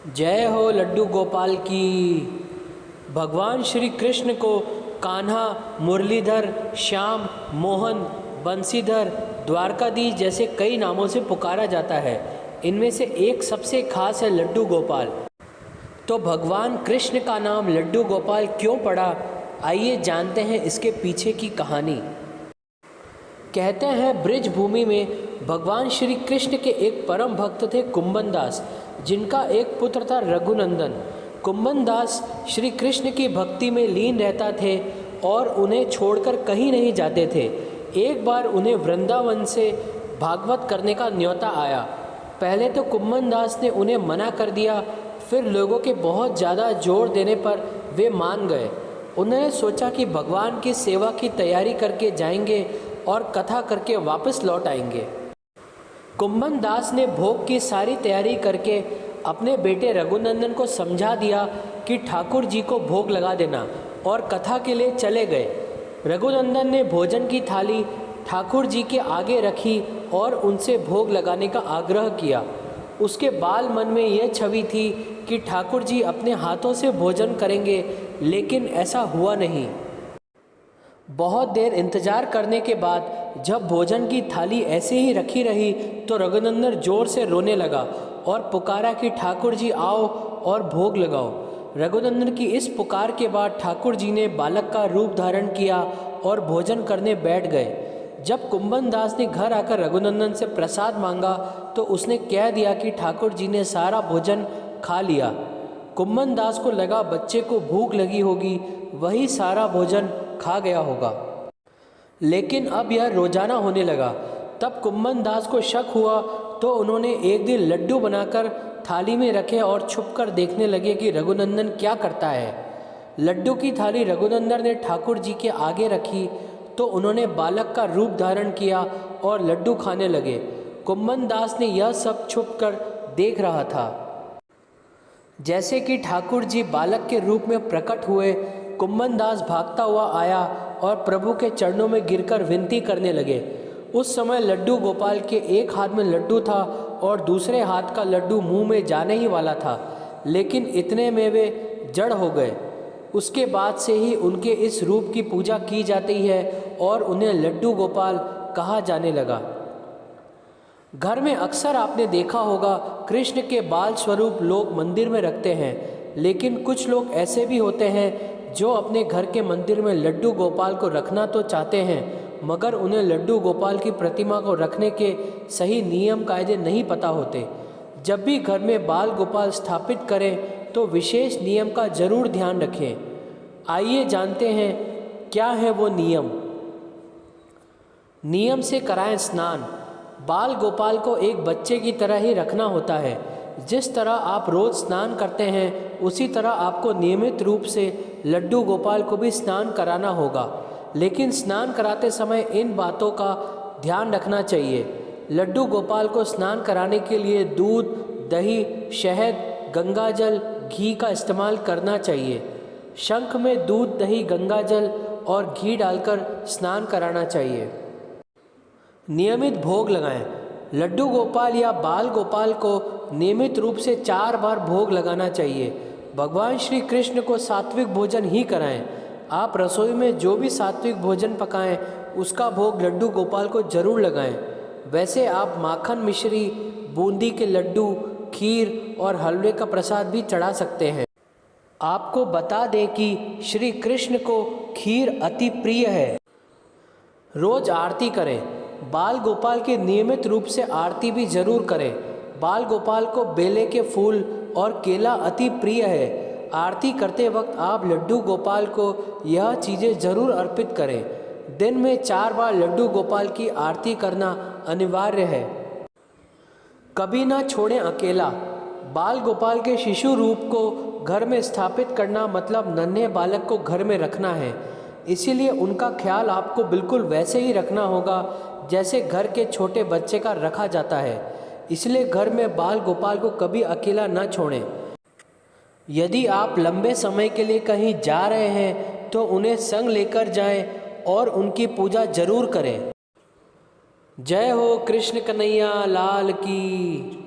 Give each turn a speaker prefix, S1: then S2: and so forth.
S1: जय हो लड्डू गोपाल की। भगवान श्री कृष्ण को कान्हा, मुरलीधर, श्याम, मोहन, बंसीधर, द्वारकाधीश जैसे कई नामों से पुकारा जाता है। इनमें से एक सबसे खास है लड्डू गोपाल। तो भगवान कृष्ण का नाम लड्डू गोपाल क्यों पड़ा, आइए जानते हैं इसके पीछे की कहानी। कहते हैं ब्रिज भूमि में भगवान श्री कृष्ण के एक परम भक्त थे कुंभन दास, जिनका एक पुत्र था रघुनंदन। कुंभन दास श्री कृष्ण की भक्ति में लीन रहता थे और उन्हें छोड़कर कहीं नहीं जाते थे। एक बार उन्हें वृंदावन से भागवत करने का न्योता आया। पहले तो कुंभन दास ने उन्हें मना कर दिया, फिर लोगों के बहुत ज़्यादा जोर देने पर वे मान गए। उन्होंने सोचा कि भगवान की सेवा की तैयारी करके जाएंगे और कथा करके वापस लौट आएंगे। कुंभन दास ने भोग की सारी तैयारी करके अपने बेटे रघुनंदन को समझा दिया कि ठाकुर जी को भोग लगा देना, और कथा के लिए चले गए। रघुनंदन ने भोजन की थाली ठाकुर जी के आगे रखी और उनसे भोग लगाने का आग्रह किया। उसके बाल मन में यह छवि थी कि ठाकुर जी अपने हाथों से भोजन करेंगे, लेकिन ऐसा हुआ नहीं। बहुत देर इंतजार करने के बाद जब भोजन की थाली ऐसे ही रखी रही तो रघुनंदन जोर से रोने लगा और पुकारा कि ठाकुर जी आओ और भोग लगाओ। रघुनंदन की इस पुकार के बाद ठाकुर जी ने बालक का रूप धारण किया और भोजन करने बैठ गए। जब कुंभन दास ने घर आकर रघुनंदन से प्रसाद मांगा तो उसने कह दिया कि ठाकुर जी ने सारा भोजन खा लिया। कुंभन दास को लगा बच्चे को भूख लगी होगी, वही सारा भोजन खा गया होगा, लेकिन अब यह रोजाना होने लगा। तब कुंभन दास को शक हुआ तो उन्होंने एक दिन लड्डू बनाकर थाली में रखे और छुपकर देखने लगे कि रघुनंदन क्या करता है। लड्डू की थाली रघुनंदन ने ठाकुर जी के आगे रखी तो उन्होंने बालक का रूप धारण किया और लड्डू खाने लगे। कुंभन दास ने यह सब छुपकर देख रहा था। जैसे कि ठाकुर जी बालक के रूप में प्रकट हुए, कुंभन दास भागता हुआ आया और प्रभु के चरणों में गिरकर विनती करने लगे। उस समय लड्डू गोपाल के एक हाथ में लड्डू था और दूसरे हाथ का लड्डू मुंह में जाने ही वाला था, लेकिन इतने में वे जड़ हो गए। उसके बाद से ही उनके इस रूप की पूजा की जाती है और उन्हें लड्डू गोपाल कहा जाने लगा। घर में अक्सर आपने देखा होगा कृष्ण के बाल स्वरूप लोग मंदिर में रखते हैं, लेकिन कुछ लोग ऐसे भी होते हैं जो अपने घर के मंदिर में लड्डू गोपाल को रखना तो चाहते हैं, मगर उन्हें लड्डू गोपाल की प्रतिमा को रखने के सही नियम कायदे नहीं पता होते। जब भी घर में बाल गोपाल स्थापित करें तो विशेष नियम का जरूर ध्यान रखें। आइए जानते हैं क्या है वो नियम। नियम से कराएं स्नान। बाल गोपाल को एक बच्चे की तरह ही रखना होता है। जिस तरह आप रोज़ स्नान करते हैं, उसी तरह आपको नियमित रूप से लड्डू गोपाल को भी स्नान कराना होगा, लेकिन स्नान कराते समय इन बातों का ध्यान रखना चाहिए। लड्डू गोपाल को स्नान कराने के लिए दूध, दही, शहद, गंगाजल, घी का इस्तेमाल करना चाहिए। शंख में दूध, दही, गंगाजल और घी डालकर स्नान कराना चाहिए। नियमित भोग लगाएं। लड्डू गोपाल या बाल गोपाल को नियमित रूप से 4 बार भोग लगाना चाहिए। भगवान श्री कृष्ण को सात्विक भोजन ही कराएं। आप रसोई में जो भी सात्विक भोजन पकाएं, उसका भोग लड्डू गोपाल को जरूर लगाएं। वैसे आप माखन मिश्री, बूंदी के लड्डू, खीर और हलवे का प्रसाद भी चढ़ा सकते हैं। आपको बता दें कि श्री कृष्ण को खीर अति प्रिय है। रोज आरती करें। बाल गोपाल की नियमित रूप से आरती भी जरूर करें। बाल गोपाल को बेले के फूल और केला अति प्रिय है। आरती करते वक्त आप लड्डू गोपाल को यह चीज़ें जरूर अर्पित करें। दिन में 4 बार लड्डू गोपाल की आरती करना अनिवार्य है। कभी ना छोड़ें अकेला। बाल गोपाल के शिशु रूप को घर में स्थापित करना मतलब नन्हे बालक को घर में रखना है। इसीलिए उनका ख्याल आपको बिल्कुल वैसे ही रखना होगा जैसे घर के छोटे बच्चे का रखा जाता है। इसलिए घर में बाल गोपाल को कभी अकेला न छोड़ें। यदि आप लंबे समय के लिए कहीं जा रहे हैं तो उन्हें संग लेकर जाएं और उनकी पूजा जरूर करें। जय हो कृष्ण कन्हैया लाल की।